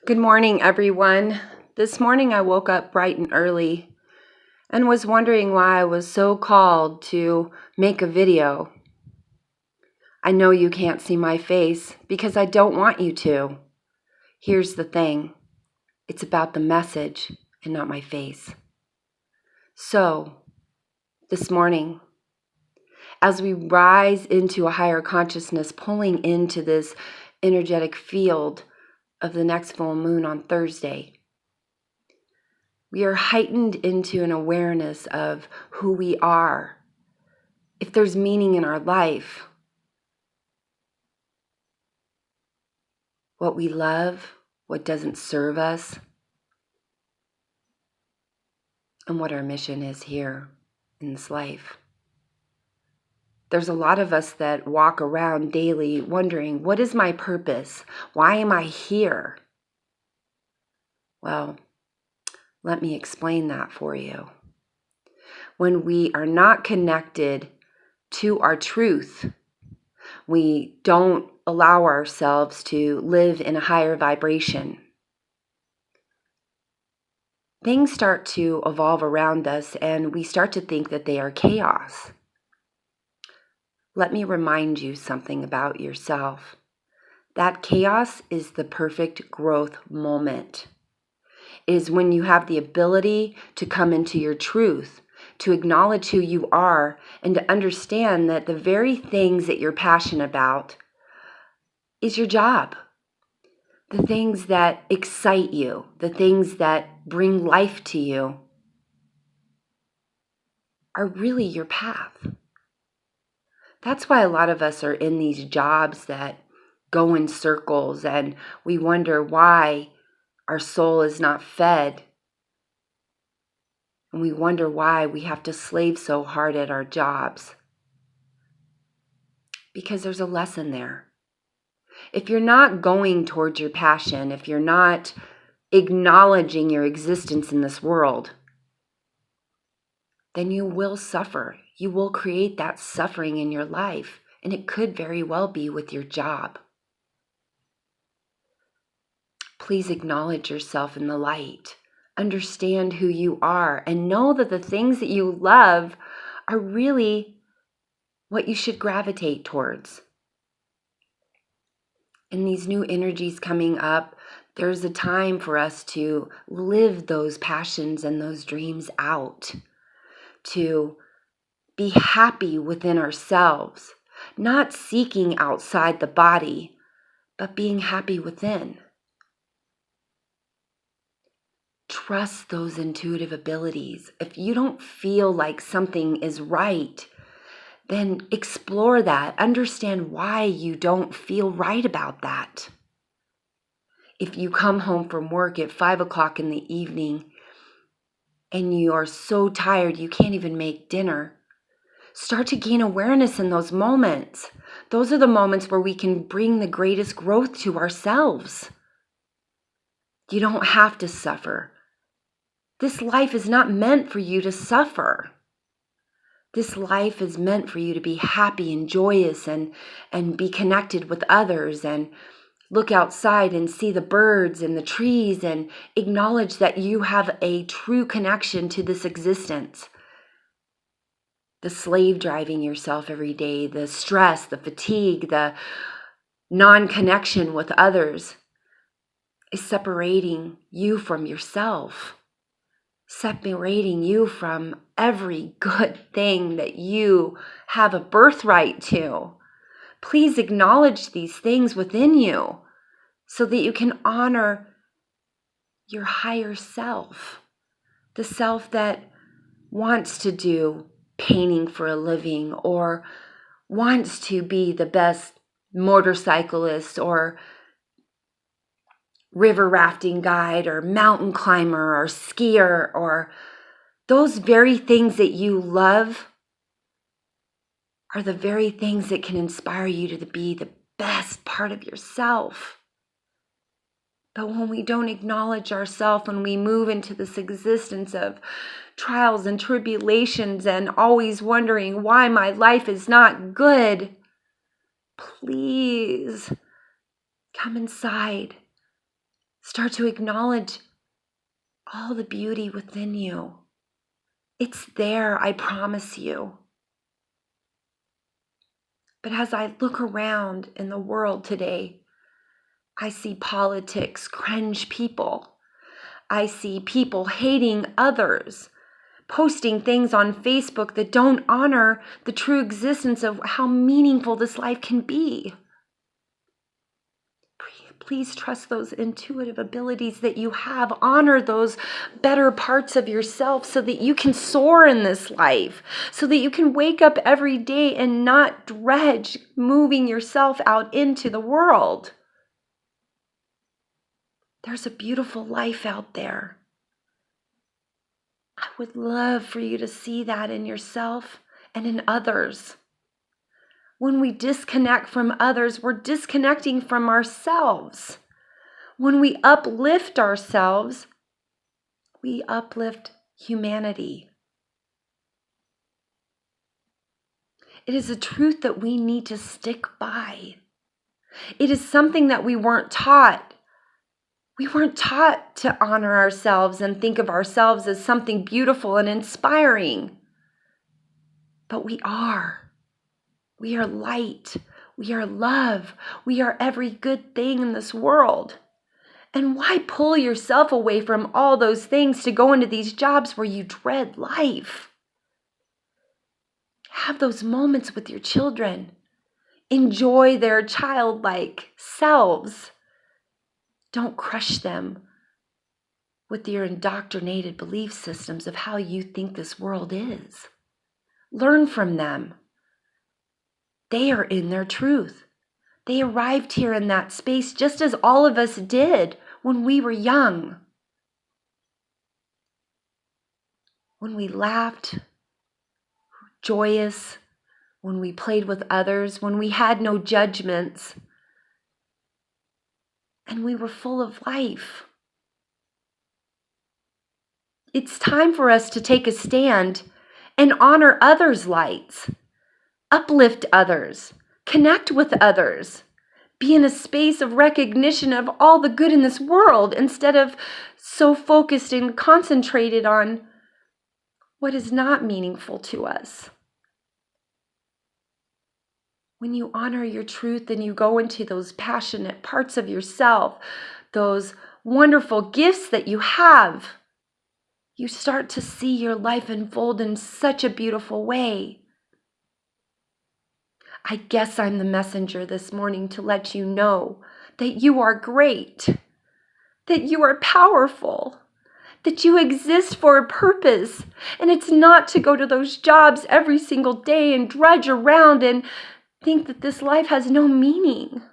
Good morning, everyone. This morning I woke up bright and early and was wondering why I was so called to make a video. I know you can't see my face because I don't want you to. Here's the thing. It's about the message and not my face. So, this morning, as we rise into a higher consciousness, pulling into this energetic field of the next full moon on Thursday, we are heightened into an awareness of who we are. If there's meaning in our life, what we love, what doesn't serve us, and what our mission is here in this life. There's a lot of us that walk around daily wondering, what is my purpose? Why am I here? Well, let me explain that for you. When we are not connected to our truth, we don't allow ourselves to live in a higher vibration. Things start to evolve around us and we start to think that they are chaos. Let me remind you something about yourself. That chaos is the perfect growth moment. It is when you have the ability to come into your truth, to acknowledge who you are, and to understand that the very things that you're passionate about is your job. The things that excite you, the things that bring life to you, are really your path. That's why a lot of us are in these jobs that go in circles and we wonder why our soul is not fed. And we wonder why we have to slave so hard at our jobs. Because there's a lesson there. If you're not going towards your passion, if you're not acknowledging your existence in this world, then you will suffer. You will create that suffering in your life, and it could very well be with your job. Please acknowledge yourself in the light. Understand who you are, and know that the things that you love are really what you should gravitate towards. In these new energies coming up, there's a time for us to live those passions and those dreams out, to be happy within ourselves, not seeking outside the body, but being happy within. Trust those intuitive abilities. If you don't feel like something is right, then explore that. Understand why you don't feel right about that. If you come home from work at 5 o'clock in the evening and you are so tired you can't even make dinner, start to gain awareness in those moments. Those are the moments where we can bring the greatest growth to ourselves. You don't have to suffer. This life is not meant for you to suffer. This life is meant for you to be happy and joyous and be connected with others and look outside and see the birds and the trees and acknowledge that you have a true connection to this existence. The slave driving yourself every day, the stress, the fatigue, the non-connection with others is separating you from yourself, separating you from every good thing that you have a birthright to. Please acknowledge these things within you so that you can honor your higher self, the self that wants to do painting for a living or wants to be the best motorcyclist or river rafting guide or mountain climber or skier, or those very things that you love are the very things that can inspire you to be the best part of yourself. But when we don't acknowledge ourselves, when we move into this existence of trials and tribulations and always wondering why my life is not good, please come inside. Start to acknowledge all the beauty within you. It's there, I promise you. But as I look around in the world today, I see politics cringe people. I see people hating others, posting things on Facebook that don't honor the true existence of how meaningful this life can be. Please trust those intuitive abilities that you have. Honor those better parts of yourself so that you can soar in this life, so that you can wake up every day and not dredge moving yourself out into the world. There's a beautiful life out there. I would love for you to see that in yourself and in others. When we disconnect from others, we're disconnecting from ourselves. When we uplift ourselves, we uplift humanity. It is a truth that we need to stick by. It is something that we weren't taught. We weren't taught to honor ourselves and think of ourselves as something beautiful and inspiring. But we are. We are light. We are love. We are every good thing in this world. And why pull yourself away from all those things to go into these jobs where you dread life? Have those moments with your children. Enjoy their childlike selves. Don't crush them with your indoctrinated belief systems of how you think this world is. Learn from them. They are in their truth. They arrived here in that space just as all of us did when we were young. When we laughed, joyous, when we played with others, when we had no judgments, and we were full of life. It's time for us to take a stand and honor others' lights. Uplift others, connect with others, be in a space of recognition of all the good in this world instead of so focused and concentrated on what is not meaningful to us. When you honor your truth and you go into those passionate parts of yourself, those wonderful gifts that you have, you start to see your life unfold in such a beautiful way. I guess I'm the messenger this morning to let you know that you are great, that you are powerful, that you exist for a purpose. And it's not to go to those jobs every single day and drudge around and think that this life has no meaning.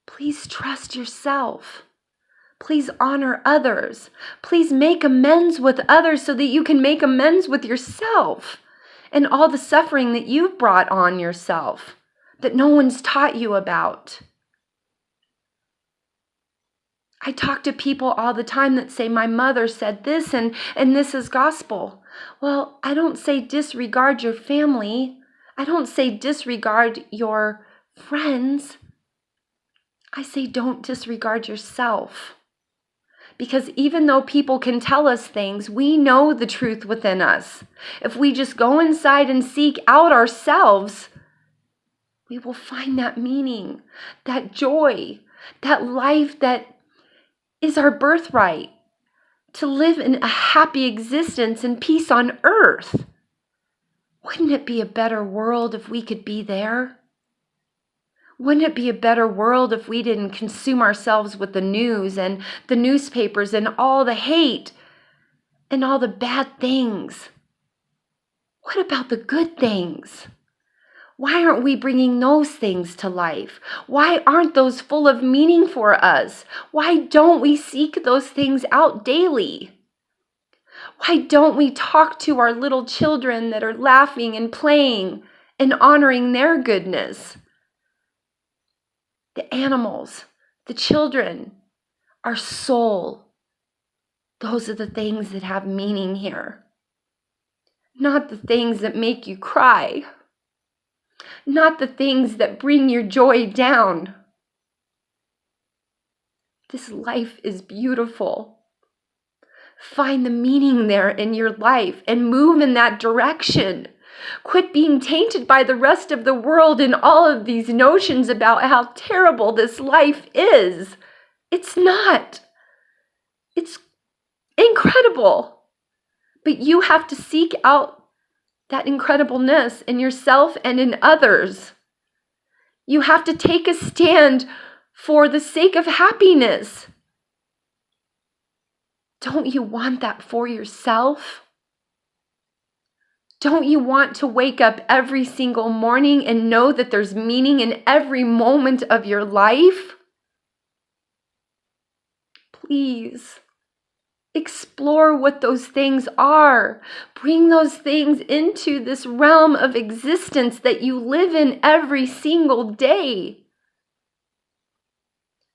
Please trust yourself. Please honor others. Please make amends with others so that you can make amends with yourself and all the suffering that you've brought on yourself that no one's taught you about. I talk to people all the time that say, my mother said this and this is gospel. Well, I don't say disregard your family. I don't say disregard your friends. I say don't disregard yourself. Because even though people can tell us things, we know the truth within us. If we just go inside and seek out ourselves, we will find that meaning, that joy, that life that is our birthright, to live in a happy existence and peace on earth. Wouldn't it be a better world if we could be there? Wouldn't it be a better world if we didn't consume ourselves with the news and the newspapers and all the hate and all the bad things? What about the good things? Why aren't we bringing those things to life? Why aren't those full of meaning for us? Why don't we seek those things out daily? Why don't we talk to our little children that are laughing and playing and honoring their goodness? The animals, the children, our soul. Those are the things that have meaning here. Not the things that make you cry. Not the things that bring your joy down. This life is beautiful. Find the meaning there in your life and move in that direction. Quit being tainted by the rest of the world and all of these notions about how terrible this life is. It's not. It's incredible. But you have to seek out that incredibleness in yourself and in others. You have to take a stand for the sake of happiness. Don't you want that for yourself? Don't you want to wake up every single morning and know that there's meaning in every moment of your life? Please explore what those things are. Bring those things into this realm of existence that you live in every single day.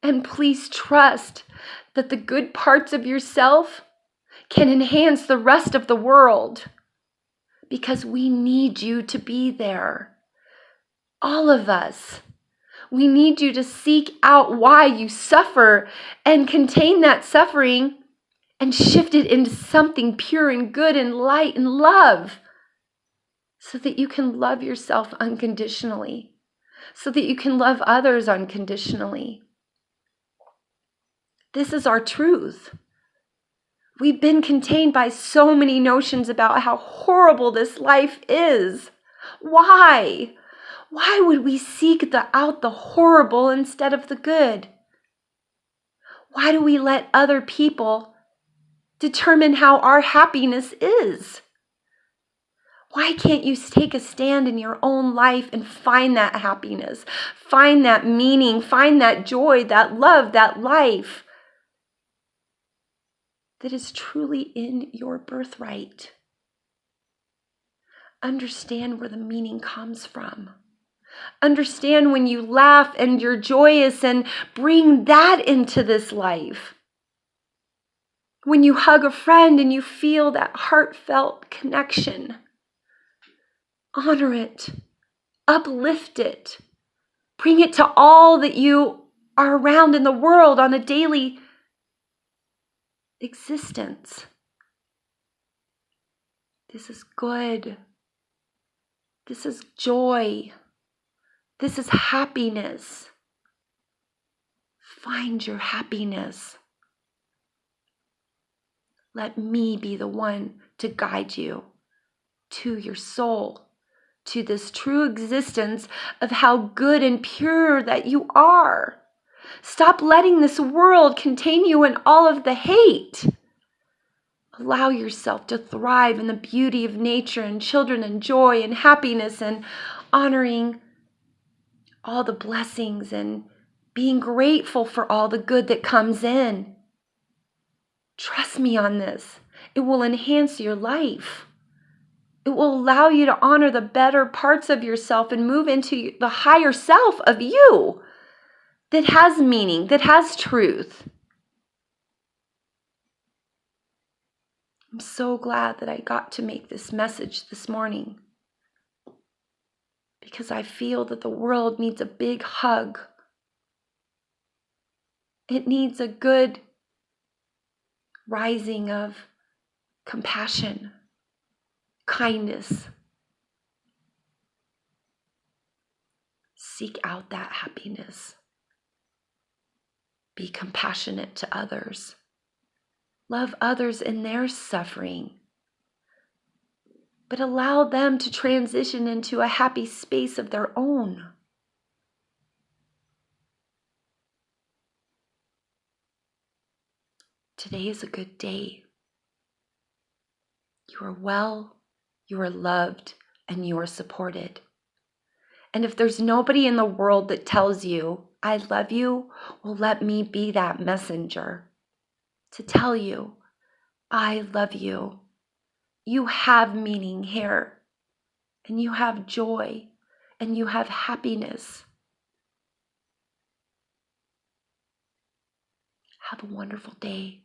And please trust that the good parts of yourself can enhance the rest of the world, because we need you to be there. All of us. We need you to seek out why you suffer and contain that suffering and shift it into something pure and good and light and love, so that you can love yourself unconditionally, so that you can love others unconditionally. This is our truth. We've been contained by so many notions about how horrible this life is. Why? Why would we seek out the horrible instead of the good? Why do we let other people determine how our happiness is? Why can't you take a stand in your own life and find that happiness, find that meaning, find that joy, that love, that life that is truly in your birthright? Understand where the meaning comes from. Understand when you laugh and you're joyous, and bring that into this life. When you hug a friend and you feel that heartfelt connection, honor it, uplift it, bring it to all that you are around in the world on a daily existence. This is good. This is joy. This is happiness. Find your happiness. Let me be the one to guide you to your soul, to this true existence of how good and pure that you are. Stop letting this world contain you in all of the hate. Allow yourself to thrive in the beauty of nature and children and joy and happiness, and honoring all the blessings and being grateful for all the good that comes in. Trust me on this. It will enhance your life. It will allow you to honor the better parts of yourself and move into the higher self of you that has meaning, that has truth. I'm so glad that I got to make this message this morning, because I feel that the world needs a big hug. It needs a good rising of compassion, kindness. Seek out that happiness. Be compassionate to others. Love others in their suffering, but allow them to transition into a happy space of their own. Today is a good day. You are well, you are loved, and you are supported. And if there's nobody in the world that tells you, I love you, well, let me be that messenger to tell you, I love you. You have meaning here, and you have joy, and you have happiness. Have a wonderful day.